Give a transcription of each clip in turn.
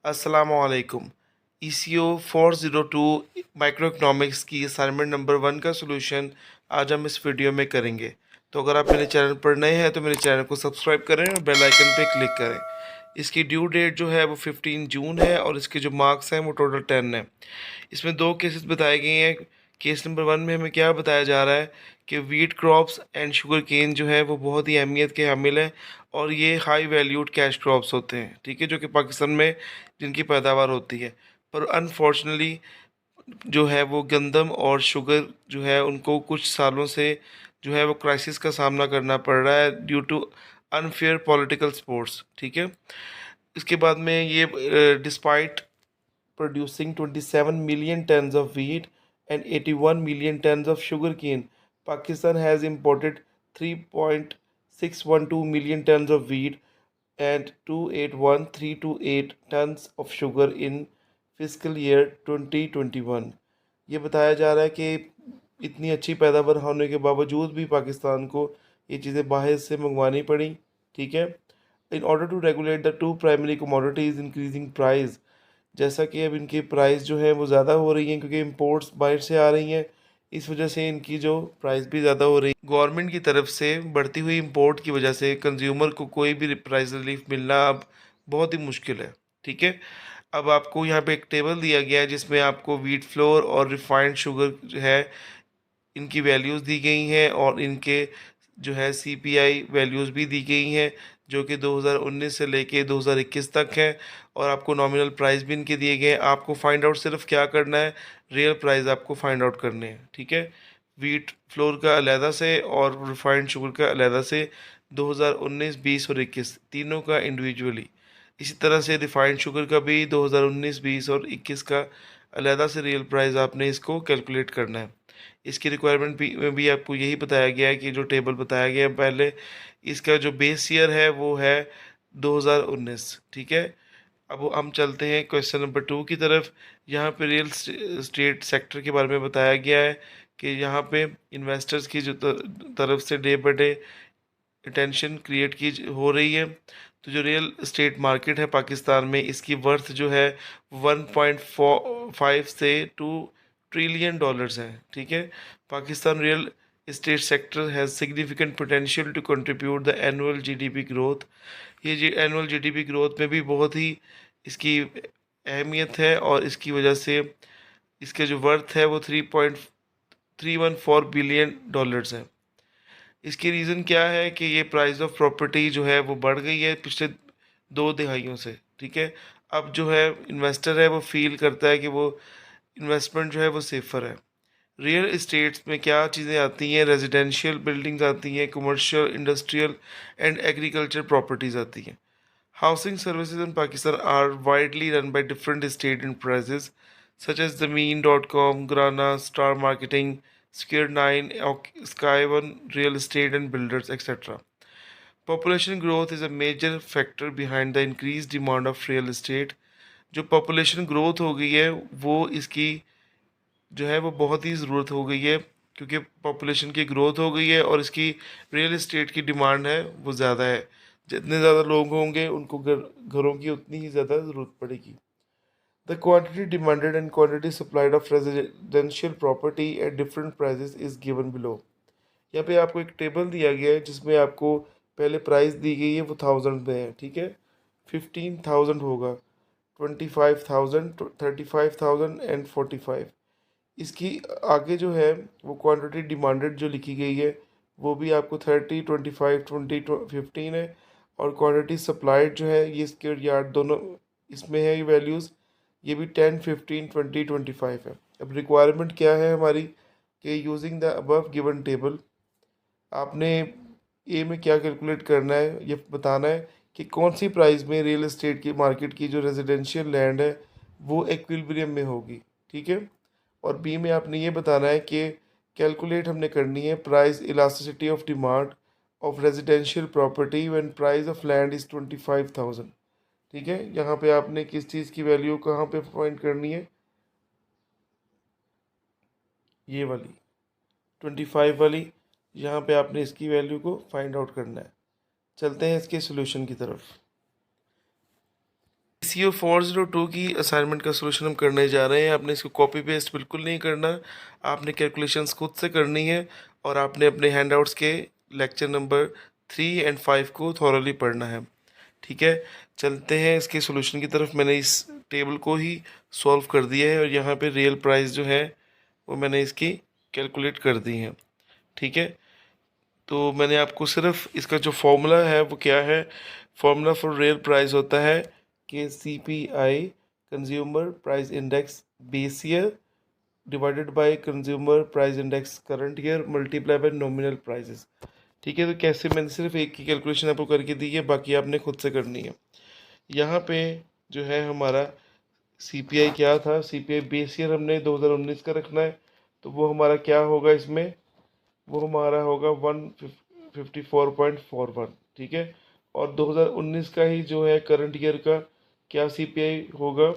अस्सलामुअलैकुम। ECO 402 micro economics की assignment number 1 का सॉल्यूशन आज हम इस वीडियो में करेंगे। तो अगर आप मेरे चैनल पर नए हैं तो मेरे चैनल को सब्सक्राइब करें और बेल आइकन पे क्लिक करें। इसकी ड्यू डेट जो है वो 15 जून है और इसके जो मार्क्स हैं वो टोटल 10 हैं। इसमें 2 केसेस बताए गए हैं। केस नंबर 1 में हमें क्या बताया जा रहा है कि wheat crops and sugar cane जो है वो बहुत ही अहमियत के हामिल हैं और ये हाई वैल्यूड कैश क्रॉप्स होते हैं, ठीक है, जो कि पाकिस्तान में जिनकी पैदावार होती है। पर अनफॉर्चुनेटली जो है वो गंदम और शुगर जो है उनको कुछ सालों से जो है वो क्राइसिस का सामना करना पड़ रहा है due to unfair political supports, ठीक है। इसके बाद में ये despite producing 27 million tons of wheat and 81 million tons of sugarcane. Pakistan has imported 3.612 million tons of wheat and 281,328 tons of sugar in fiscal year 2021. ये बताया जा रहा है कि इतनी अच्छी पैदावार होने के बावजूद भी पाकिस्तान को ये चीज़ें बाहर से मंगवानी पड़ी, ठीक है। In order to regulate the two primary commodities increasing price, जैसा कि अब इनकी प्राइस जो है वो ज़्यादा हो रही हैं क्योंकि इंपोर्ट्स बाहर से आ रही हैं, इस वजह से इनकी जो प्राइस भी ज़्यादा हो रही है। गवर्नमेंट की तरफ से बढ़ती हुई इंपोर्ट की वजह से कंज्यूमर को कोई भी प्राइस रिलीफ मिलना अब बहुत ही मुश्किल है, ठीक है। अब आपको यहाँ पे एक टेबल दिया गया है जिसमें आपको वीट फ्लोर और रिफाइंड शुगर जो है इनकी वैल्यूज़ दी गई हैं और इनके जो है सीपीआई वैल्यूज़ भी दी गई हैं जो कि 2019 से लेके 2021 तक हैं और आपको नॉमिनल प्राइस भी इनके दिए गए हैं। आपको फाइंड आउट सिर्फ क्या करना है, रियल प्राइस आपको फाइंड आउट करने हैं, ठीक है। वीट फ्लोर का अलहदा से और रिफाइंड शुगर का अलहदा से 2019, 20 और 21 तीनों का इंडिविजुअली। इसी तरह से रिफाइंड शुगर का भी 2019, 20 और 21 का अलहदा से रियल प्राइस आपने इसको कैलकुलेट करना है। इसकी रिक्वायरमेंट भी में भी आपको यही बताया गया है कि जो टेबल बताया गया है पहले, इसका जो बेस ईयर है वो है 2019, ठीक है। अब हम चलते हैं क्वेश्चन नंबर 2 की तरफ। यहाँ पे रियल स्टेट सेक्टर के बारे में बताया गया है कि यहाँ पे इन्वेस्टर्स की जो तरफ से day by day tension create की हो रही है। तो जो रियल एस्टेट मार्केट है पाकिस्तान में, इसकी वर्थ जो है 1.45 से 2 ट्रिलियन डॉलर्स है, ठीक है। Pakistan real estate sector has significant potential to contribute the annual GDP growth. ये जी एनुअल जीडीपी ग्रोथ में भी बहुत ही इसकी अहमियत है और इसकी वजह से इसके जो वर्थ है वो 3.314 बिलियन डॉलर्स है। इसकी रीज़न क्या है कि ये प्राइस ऑफ प्रॉपर्टी जो है वो बढ़ गई है पिछले 2 दिहाइयों से, ठीक है। अब जो है इन्वेस्टर है वो फील करता है कि वो इन्वेस्टमेंट जो है वो सेफ़र है। रियल इस्टेट्स में क्या चीज़ें आती हैं, रेजिडेंशियल बिल्डिंग्स आती हैं, commercial, industrial and agriculture properties आती हैं। Housing services in Pakistan are widely run by different state enterprises such as Zameen.com, Grana, Star Marketing, Square 9, Sky One Real Estate and Builders, etc. Population growth is a major factor behind the increased demand of real estate. जो population growth हो गई है वो इसकी जो है वो बहुत ही ज़रूरत हो गई है क्योंकि पॉपुलेशन की ग्रोथ हो गई है और इसकी रियल इस्टेट की डिमांड है वो ज़्यादा है। जितने ज़्यादा लोग होंगे उनको घरों की उतनी ही ज़्यादा ज़रूरत पड़ेगी। The quantity demanded and quantity supplied of residential property at different prices is given below. यहाँ पे आपको एक टेबल दिया गया है जिसमें आपको पहले प्राइस दी गई है वो 1000 में है, ठीक है। 15,000 होगा, 25,000, 35,000 एंड 45। इसकी आगे जो है वो क्वांटिटी डिमांडेड जो लिखी गई है वो भी आपको 30, 25, 20, 15 है और क्वांटिटी सप्लाइड जो है ये स्क्वायर यार्ड दोनों इसमें है ये वैल्यूज़, ये भी 10, 15, 20, 25 है। अब रिक्वायरमेंट क्या है हमारी कि using the above given table आपने ए में क्या कैलकुलेट करना है, ये बताना है कि कौन सी प्राइस में रियल एस्टेट की मार्केट की जो रेजिडेंशियल लैंड है वो इक्विलिब्रियम में होगी, ठीक है। और बी में आपने ये बताना है कि कैलकुलेट हमने करनी है price elasticity of demand of residential property when price of land is 25,000, ठीक है। यहाँ पे आपने किस चीज़ की वैल्यू कहाँ पे फाइंड करनी है, ये वाली 25 वाली, यहाँ पे आपने इसकी वैल्यू को फाइंड आउट करना है। चलते हैं इसके सोल्यूशन की तरफ। CO 402 की असाइनमेंट का सोल्यूशन हम करने जा रहे हैं। आपने इसको कॉपी पेस्ट बिल्कुल नहीं करना, आपने कैलकुलेशंस खुद से करनी है और आपने अपने हैंडआउट्स के लेक्चर नंबर 3 एंड 5 को थॉरली पढ़ना है। ठीक है, चलते हैं इसके सोल्यूशन की तरफ। मैंने इस टेबल को ही सॉल्व कर दिया है और यहाँ पे रियल प्राइस जो है वो मैंने इसकी कैलकुलेट कर दी है। ठीक है, तो मैंने आपको सिर्फ इसका जो फॉर्मूला है वो क्या है, फॉर्मूला फॉर रियल प्राइस होता है कि CPI consumer price index base year divided by consumer price index current year multiply by nominal prices. ठीक है, तो कैसे, मैंने सिर्फ एक की कैलकुलेशन आपको करके दी है, बाकी आपने खुद से करनी है। यहाँ पे जो है हमारा CPI क्या था, CPI बेस ईयर हमने 2019 का रखना है, तो वो हमारा क्या होगा इसमें, वो हमारा होगा 154.41। ठीक है, और 2019 का ही जो है करंट ईयर का क्या CPI होगा,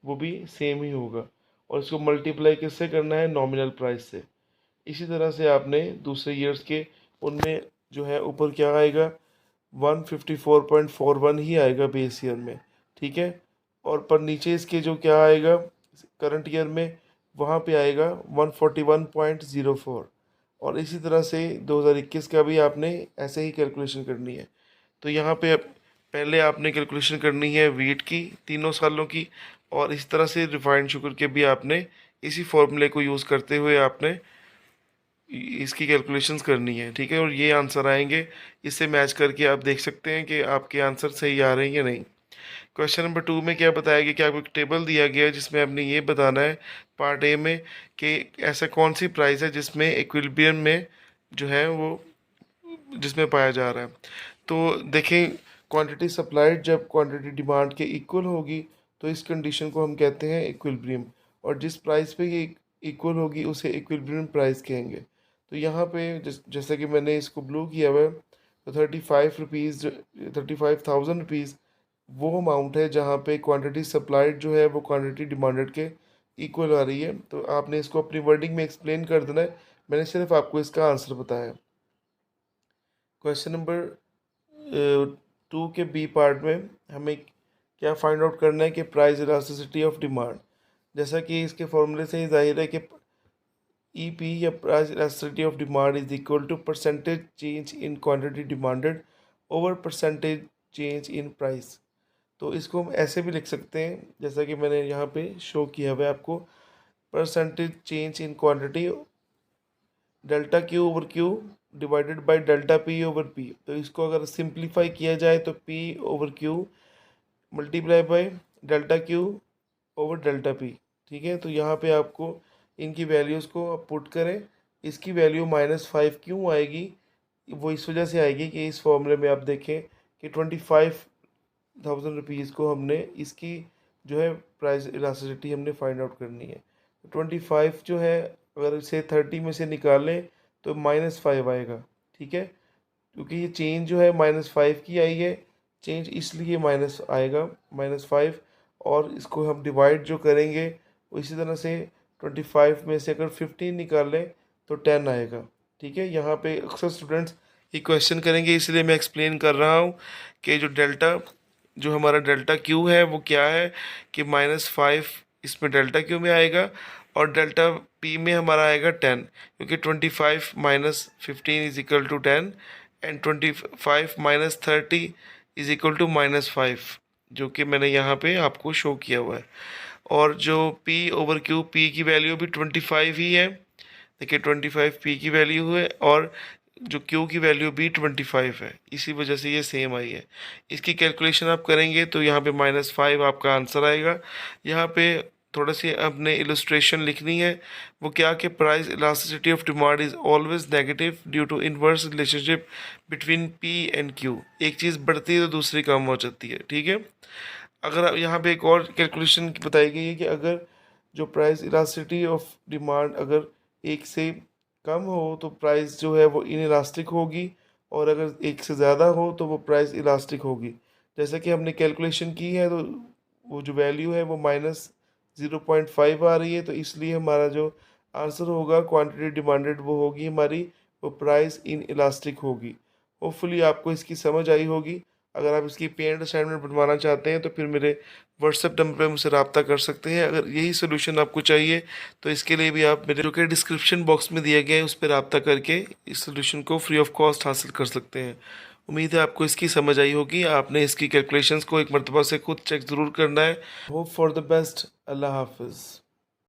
वो भी सेम ही होगा, और इसको मल्टीप्लाई किससे करना है, नॉमिनल प्राइस से। इसी तरह से आपने दूसरे ईयर्स के उनमें जो है ऊपर क्या आएगा, 154.41 ही आएगा बेस ईयर में। ठीक है, और पर नीचे इसके जो क्या आएगा करंट ईयर में, वहाँ पे आएगा 141.04। और इसी तरह से 2021 का भी आपने ऐसे ही कैलकुलेशन करनी है। तो यहाँ पे पहले आपने कैलकुलेशन करनी है वीट की तीनों सालों की, और इस तरह से रिफाइंड शुगर के भी आपने इसी फॉर्मूले को यूज़ करते हुए आपने इसकी कैलकुलेशंस करनी है। ठीक है, और ये आंसर आएंगे, इससे मैच करके आप देख सकते हैं कि आपके आंसर सही आ रहे हैं या नहीं। क्वेश्चन नंबर 2 में क्या बताया गया कि आपको एक टेबल दिया गया है जिसमें आपने ये बताना है पार्ट ए में कि ऐसा कौन सी प्राइस है जिसमें इक्विलिब्रियम में जो है वो जिसमें पाया जा रहा है। तो देखें, क्वांटिटी सप्लाइड जब क्वांटिटी डिमांड के इक्वल होगी तो इस कंडीशन को हम कहते हैं इक्विलिब्रियम, और जिस प्राइस पे ये इक्वल होगी उसे इक्विलिब्रियम प्राइस कहेंगे। तो यहाँ पे जैसा कि मैंने इसको ब्लू किया हुआ है, तो 35,000 रुपीज़ वो अमाउंट है जहाँ पे क्वांटिटी सप्लाइड जो है वो क्वांटिटी डिमांडेड के इक्वल आ रही है। तो आपने इसको अपनी वर्डिंग में एक्सप्लेन कर देना है, मैंने सिर्फ आपको इसका आंसर बताया। क्वेश्चन नंबर 2 के बी पार्ट में हमें क्या फाइंड आउट करना है कि प्राइस इलास्टिसिटी ऑफ डिमांड। जैसा कि इसके फॉर्मूले से ही जाहिर है कि EP या price elasticity of demand is equal to percentage change in quantity demanded over percentage change in price. तो इसको हम ऐसे भी लिख सकते हैं जैसा कि मैंने यहाँ पे शो किया हुआ है आपको, percentage change in quantity delta Q over Q divided by delta P over P। तो इसको अगर सिंप्लीफाई किया जाए तो P over Q multiply by delta Q over delta P। ठीक है, तो यहाँ पे आपको इनकी वैल्यूज़ को आप पुट करें, इसकी वैल्यू -5 क्यों आएगी, वो इस वजह से आएगी कि इस फॉर्मूले में आप देखें कि 25,000 रुपीज़ को हमने इसकी जो है प्राइस इलास्टिसिटी हमने फाइंड आउट करनी है। 25 जो है अगर इसे 30 में से निकालें तो -5 आएगा। ठीक है, क्योंकि ये चेंज जो है -5 की आई है, चेंज इसलिए माइनस आएगा -5, और इसको हम डिवाइड जो करेंगे वो इसी तरह से 25 में से अगर 15 निकाल लें तो 10 आएगा। ठीक है, यहाँ पे अक्सर स्टूडेंट्स ये क्वेश्चन करेंगे, इसलिए मैं एक्सप्लेन कर रहा हूँ कि जो हमारा डेल्टा Q है वो क्या है कि -5 इसमें डेल्टा Q में आएगा और डेल्टा P में हमारा आएगा 10, क्योंकि 25 माइनस 15 इज इक्वल टू 10 एंड 25 माइनस 30 इज इक्वल टू -5, जो कि मैंने यहाँ पे आपको शो किया हुआ है। और जो P ओवर Q, P की वैल्यू भी 25 ही है, देखिए 25 P की वैल्यू है और जो Q की वैल्यू भी 25 है, इसी वजह से ये सेम आई है। इसकी कैलकुलेशन आप करेंगे तो यहाँ पे -5 आपका आंसर आएगा। यहाँ पे थोड़ा सी आपने इलस्ट्रेशन लिखनी है, वो क्या कि price elasticity of demand is always negative due to inverse relationship between P and Q। एक चीज़ बढ़ती है तो दूसरी कम हो जाती है। ठीक है, अगर यहाँ पे एक और कैलकुलेशन बताई गई है कि अगर जो प्राइस इलास्टिसिटी ऑफ डिमांड अगर एक से कम हो तो प्राइस जो है वो इनइलास्टिक होगी, और अगर एक से ज़्यादा हो तो वो प्राइस इलास्टिक होगी। जैसा कि हमने कैलकुलेशन की है तो वो जो वैल्यू है वो -0.5 आ रही है, तो इसलिए हमारा जो आंसर होगा क्वांटिटी डिमांडेड वो होगी हमारी वो प्राइस इन इलास्टिक होगी। होपफुली आपको इसकी समझ आई होगी। अगर आप इसकी पेड असाइनमेंट बनवाना चाहते हैं तो फिर मेरे व्हाट्सएप नंबर पे मुझसे रब्ता कर सकते हैं। अगर यही सोल्यूशन आपको चाहिए तो इसके लिए भी आप मेरे जो कि डिस्क्रिप्शन बॉक्स में दिया गया है उस पर रब्ता करके इस सोल्यूशन को फ्री ऑफ कॉस्ट हासिल कर सकते हैं। उम्मीद है आपको इसकी समझ आई होगी। आपने इसकी कैलकुलेशंस को एक मरतबा से खुद चेक ज़रूर करना है। Hope for the best. अल्लाह हाफिज़।